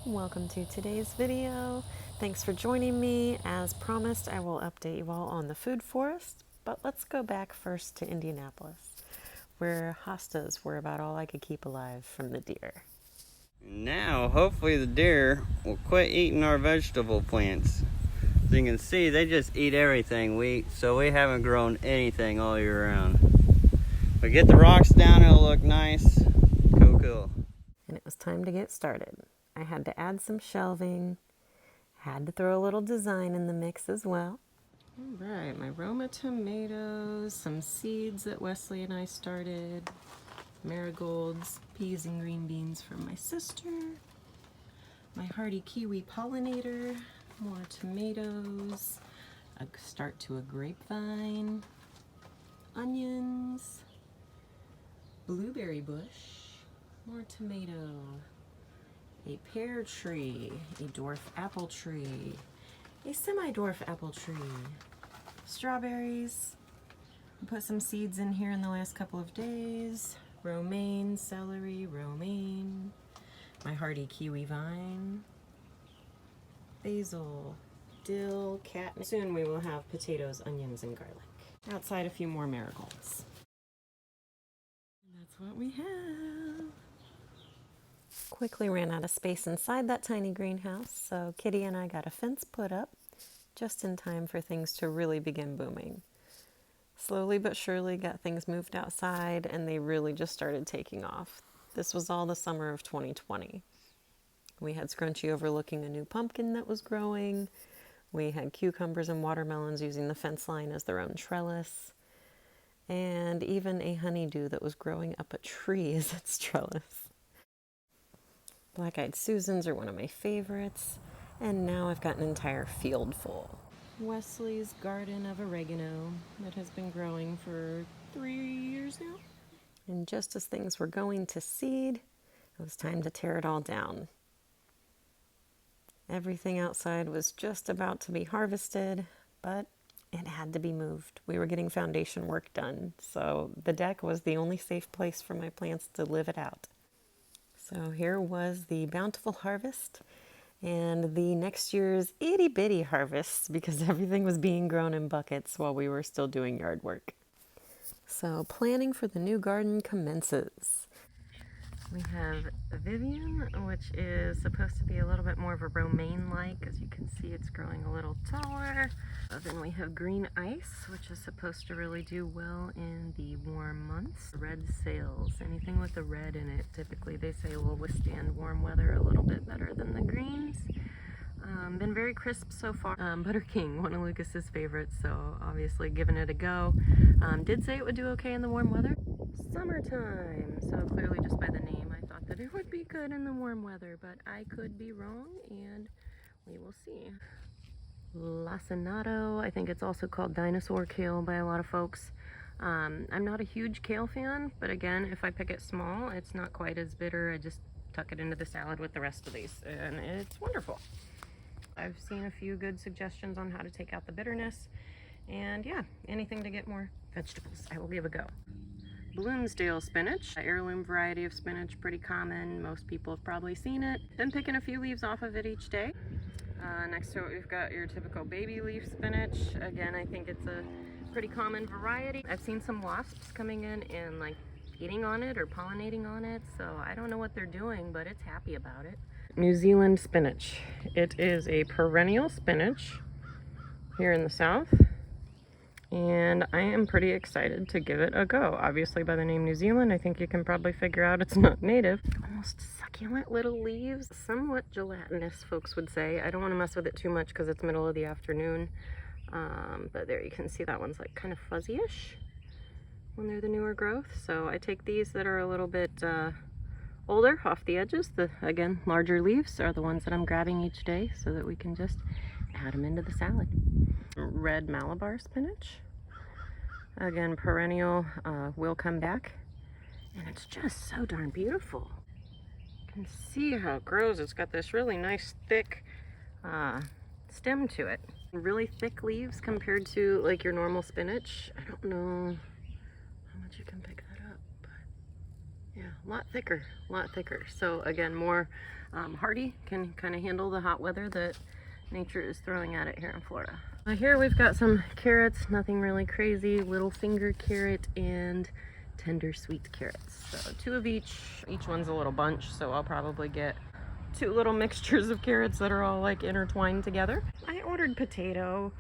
Welcome to today's video. Thanks for joining me. As promised, I will update you all on the food forest, but let's go back first to Indianapolis, where hostas were about all I could keep alive from the deer. Now, hopefully the deer will quit eating our vegetable plants. As you can see, they just eat everything we eat, so we haven't grown anything all year round. But get the rocks down, it'll look nice. Cool. And it was time to get started. I had to add some shelving, had to throw a little design in the mix as well. All right, my Roma tomatoes, some seeds that Wesley and I started, marigolds, peas and green beans from my sister, my hardy Kiwi pollinator, more tomatoes, a start to a grapevine, onions, blueberry bush, more tomato, a pear tree, a dwarf apple tree, a semi-dwarf apple tree, strawberries. I put some seeds in here in the last couple of days, romaine, celery, romaine, my hardy kiwi vine, basil, dill, catnip. Soon we will have potatoes, onions, and garlic. Outside a few more marigolds. And that's what we have. Quickly ran out of space inside that tiny greenhouse, so Kitty and I got a fence put up just in time for things to really begin booming. Slowly but surely got things moved outside, and they really just started taking off. This was all the summer of 2020. We had Scrunchy overlooking a new pumpkin that was growing. We had cucumbers and watermelons using the fence line as their own trellis. And even a honeydew that was growing up a tree as its trellis. Black-eyed Susans are one of my favorites. And now I've got an entire field full. Wesley's garden of oregano that has been growing for 3 years now. And just as things were going to seed, it was time to tear it all down. Everything outside was just about to be harvested, but it had to be moved. We were getting foundation work done, so the deck was the only safe place for my plants to live it out. So here was the bountiful harvest and the next year's itty-bitty harvest because everything was being grown in buckets while we were still doing yard work. So planning for the new garden commences. We have Vivian, which is supposed to be a little bit more of a romaine-like. As you can see, it's growing a little taller. Then we have Green Ice, which is supposed to really do well in the warm months. Red Sails, anything with the red in it, typically they say will withstand warm weather a little bit better than the greens. Been very crisp so far. Butter King, one of Lucas's favorites, so obviously giving it a go. Did say it would do okay in the warm weather. Summertime, so clearly just by the name I thought that it would be good in the warm weather, but I could be wrong, and we will see. Lacinato, I think it's also called dinosaur kale by a lot of folks. I'm not a huge kale fan, but again, if I pick it small, it's not quite as bitter. I just tuck it into the salad with the rest of these, and it's wonderful. I've seen a few good suggestions on how to take out the bitterness, and yeah, anything to get more vegetables, I will give a go. Bloomsdale Spinach, an heirloom variety of spinach, pretty common. Most people have probably seen it. Been picking a few leaves off of it each day. Next to it, we've got your typical baby leaf spinach. Again, I think it's a pretty common variety. I've seen some wasps coming in and like eating on it or pollinating on it, so I don't know what they're doing, but it's happy about it. New Zealand spinach. It is a perennial spinach here in the south, and I am pretty excited to give it a go. Obviously by the name New Zealand, I think you can probably figure out it's not native. Almost succulent little leaves, somewhat gelatinous, folks would say. I don't want to mess with it too much because it's middle of the afternoon, but there you can see that one's like kind of fuzzy-ish when they're the newer growth. So I take these that are a little bit older off the edges. The, again, larger leaves are the ones that I'm grabbing each day so that we can just add them into the salad. Red Malabar spinach. Again, perennial, will come back. And it's just so darn beautiful. You can see how it grows. It's got this really nice thick stem to it. Really thick leaves compared to like your normal spinach. I don't know how much you can pick that up, but yeah, a lot thicker. So again, more hardy, can kind of handle the hot weather that nature is throwing at it here in Florida. Here we've got some carrots, nothing really crazy, little finger carrot and tender sweet carrots. So 2 of each one's a little bunch, so I'll probably get 2 little mixtures of carrots that are all like intertwined together. I ordered potato.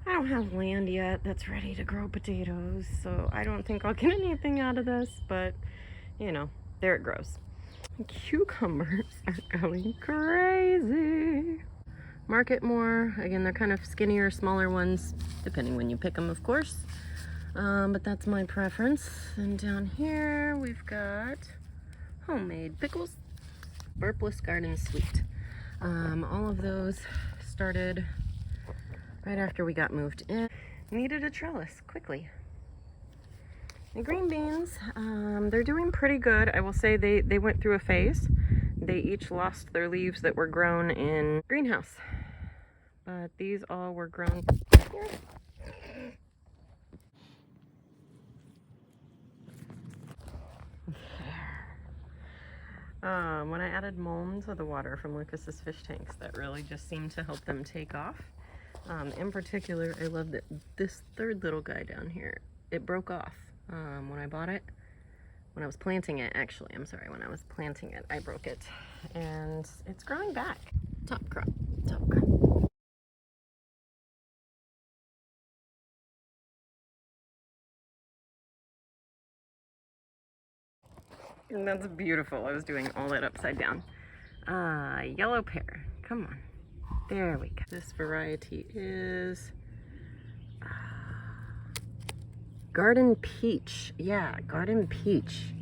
I don't have land yet that's ready to grow potatoes, so I don't think I'll get anything out of this, but you know, there it grows. Cucumbers are going crazy. Market more. Again, they're kind of skinnier, smaller ones, depending when you pick them, of course. But that's my preference. And down here, we've got homemade pickles, Burpless Garden Sweet. All of those started right after we got moved in. Needed a trellis quickly. The green beans, they're doing pretty good. I will say they went through a phase. They each lost their leaves that were grown in greenhouse. But these all were grown here. When I added mulm to the water from Lucas's fish tanks, that really just seemed to help them take off. In particular, I love that this third little guy down here, it broke off when I bought it. When I was planting it, actually, I'm sorry, when I was planting it, I broke it. And it's growing back. Top crop, top crop. And that's beautiful. I was doing all that upside down. Yellow pear. Come on. There we go. This variety is Garden Peach. Yeah, Garden Peach.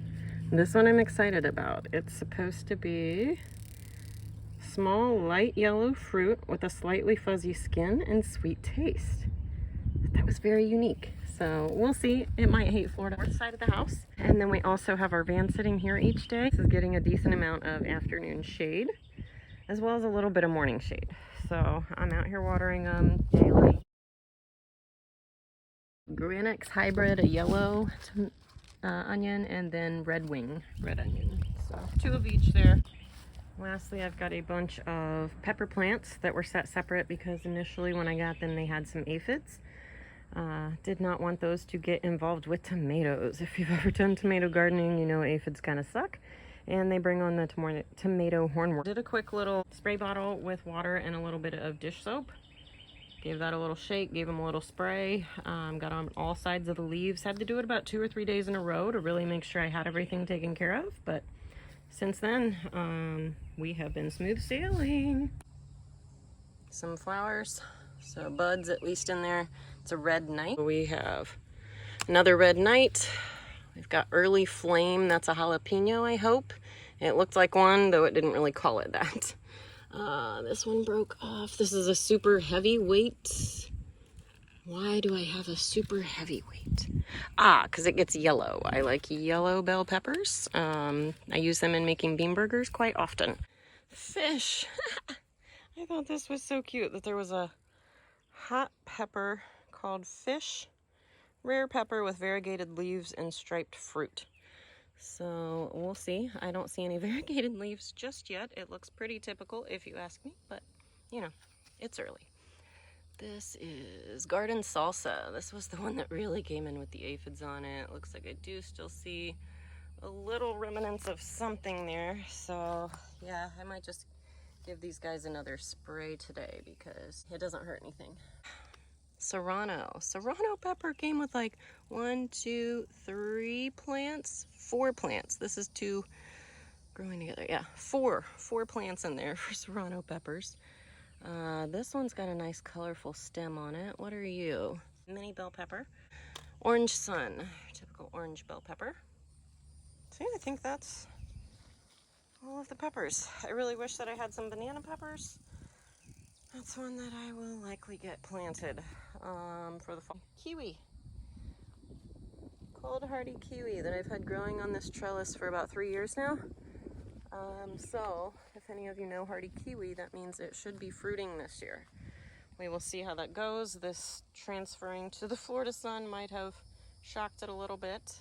This one I'm excited about. It's supposed to be small, light yellow fruit with a slightly fuzzy skin and sweet taste. That was very unique. So we'll see. It might hate Florida. North side of the house. And then we also have our van sitting here each day. This is getting a decent amount of afternoon shade, as well as a little bit of morning shade. So I'm out here watering them daily. Granix hybrid, a yellow onion, and then red onion. So 2 of each there. Lastly, I've got a bunch of pepper plants that were set separate because initially when I got them, they had some aphids. Did not want those to get involved with tomatoes. If you've ever done tomato gardening, you know aphids kind of suck. And they bring on the tomato hornworm. Did a quick little spray bottle with water and a little bit of dish soap. Gave that a little shake, gave them a little spray. Got on all sides of the leaves. Had to do it about 2 or 3 days in a row to really make sure I had everything taken care of. But since then, we have been smooth sailing. Some flowers, so buds at least in there. It's a red night. We have another red night. We've got early flame. That's a jalapeno, I hope. It looked like one, though it didn't really call it that. This one broke off. This is a super heavyweight. Why do I have a super heavyweight? Because it gets yellow. I like yellow bell peppers. I use them in making bean burgers quite often. Fish. I thought this was so cute that there was a hot pepper called Fish. Rare pepper with variegated leaves and striped fruit. So we'll see. I don't see any variegated leaves just yet. It looks pretty typical if you ask me, but you know, it's early. This is Garden Salsa. This was the one that really came in with the aphids on it. Looks like I do still see a little remnants of something there. So yeah, I might just give these guys another spray today because it doesn't hurt anything. Serrano pepper came with like 1, 2, 3 plants, 4 plants. This is 2 growing together. Yeah, 4 plants in there for serrano peppers. This one's got a nice colorful stem on it. What are you? Mini bell pepper. Orange sun, typical orange bell pepper. See, I think that's all of the peppers. I really wish that I had some banana peppers. That's one that I will likely get planted for the fall. Kiwi. Cold hardy kiwi that I've had growing on this trellis for about 3 years now. So if any of you know hardy kiwi, that means it should be fruiting this year. We will see how that goes. This transferring to the Florida sun might have shocked it a little bit.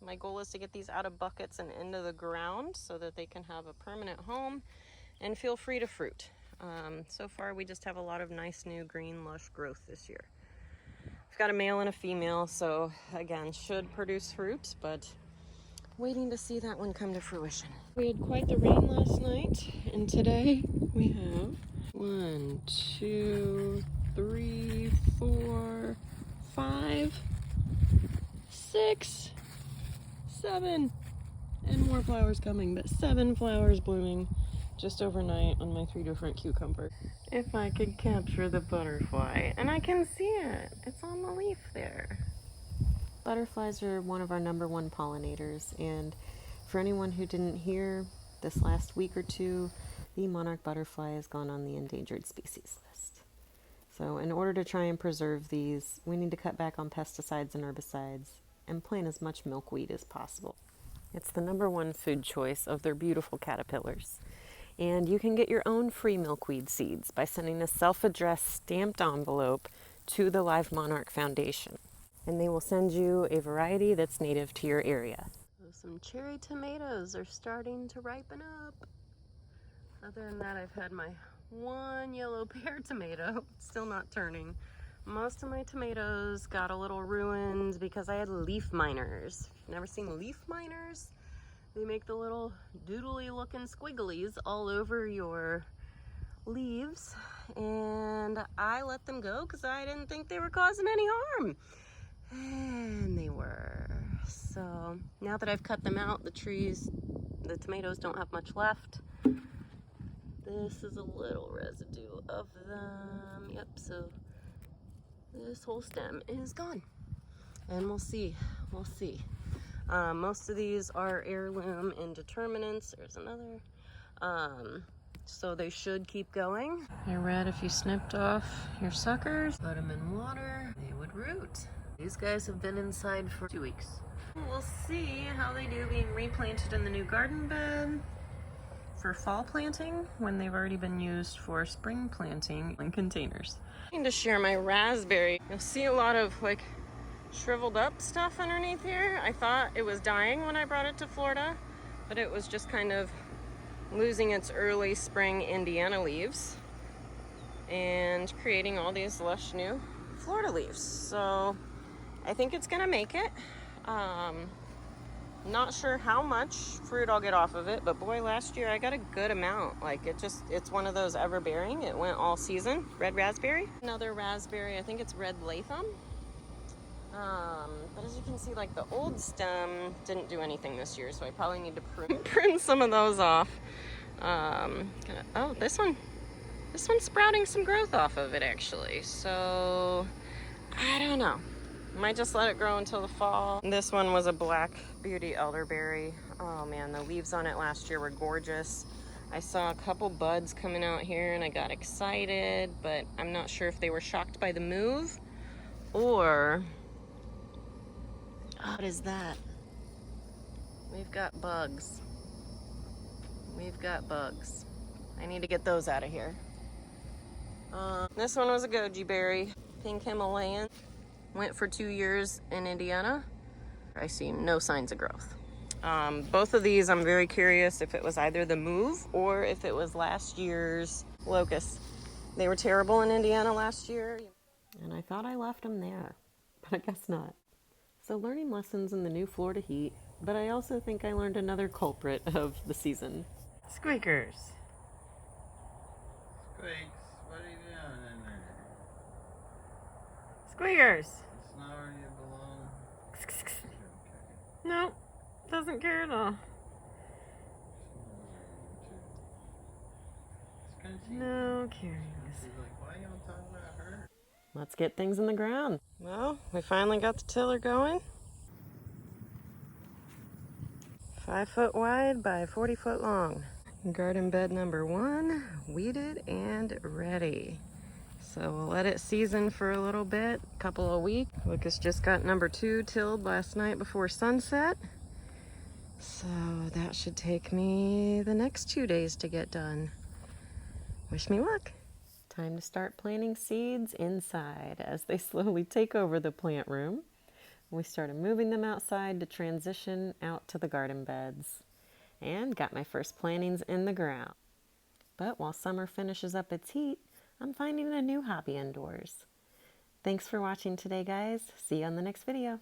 My goal is to get these out of buckets and into the ground so that they can have a permanent home and feel free to fruit. So far we just have a lot of nice new green lush growth this year. I've got a male and a female, so again, should produce fruit, but waiting to see that one come to fruition. We had quite the rain last night, and today we have 1, 2, 3, 4, 5, 6, 7, and more flowers coming, but 7 flowers blooming just overnight on my 3 different cucumbers. If I could capture the butterfly, and I can see it. It's on the leaf there. Butterflies are one of our #1 pollinators, and for anyone who didn't hear, this last week or two, the monarch butterfly has gone on the endangered species list. So in order to try and preserve these, we need to cut back on pesticides and herbicides and plant as much milkweed as possible. It's the #1 food choice of their beautiful caterpillars. And you can get your own free milkweed seeds by sending a self-addressed stamped envelope to the Live Monarch Foundation. And they will send you a variety that's native to your area. Some cherry tomatoes are starting to ripen up. Other than that, I've had my 1 yellow pear tomato, still not turning. Most of my tomatoes got a little ruined because I had leaf miners. If you've never seen leaf miners, they make the little doodly looking squigglies all over your leaves, and I let them go because I didn't think they were causing any harm, and they were. So now that I've cut them out, the tomatoes don't have much left. This is a little residue of them. Yep, so this whole stem is gone, and we'll see. Most of these are heirloom indeterminates. There's another. So they should keep going. I read if you snipped off your suckers, put them in water, they would root. These guys have been inside for 2 weeks. We'll see how they do being replanted in the new garden bed for fall planting when they've already been used for spring planting in containers. I'm going to share my raspberry. You'll see a lot of like shriveled up stuff underneath here. I thought it was dying when I brought it to Florida, but it was just kind of losing its early spring Indiana leaves and creating all these lush new Florida leaves. So I think it's gonna make it. Not sure how much fruit I'll get off of it, but boy, last year I got a good amount. Like it's one of those ever bearing. It went all season. Red raspberry. Another raspberry, I think it's red Latham. But as you can see, like the old stem didn't do anything this year, so I probably need to prune some of those off. Oh, this one's sprouting some growth off of it actually. So I don't know. Might just let it grow until the fall. This one was a black beauty elderberry. Oh man, the leaves on it last year were gorgeous. I saw a couple buds coming out here and I got excited, but I'm not sure if they were shocked by the move or what is that? We've got bugs. I need to get those out of here. This one was a goji berry, pink Himalayan. Went for 2 years in Indiana. I see no signs of growth. Both of these, I'm very curious if it was either the move or if it was last year's locusts. They were terrible in Indiana last year. And I thought I left them there, but I guess not. So learning lessons in the new Florida heat, but I also think I learned another culprit of the season. Squeakers. Squeaks, what are you doing in there? Squeakers. It's not where you belong. No, doesn't care at all. No caring. She's like, why you don't talk about her? Let's get things in the ground. Well, we finally got the tiller going. 5 foot wide by 40 foot long. Garden bed #1, weeded and ready. So we'll let it season for a little bit, a couple of weeks. Lucas just got #2 tilled last night before sunset. So that should take me the next 2 days to get done. Wish me luck. Time to start planting seeds inside as they slowly take over the plant room. We started moving them outside to transition out to the garden beds, and got my first plantings in the ground. But while summer finishes up its heat, I'm finding a new hobby indoors. Thanks for watching today, guys. See you on the next video.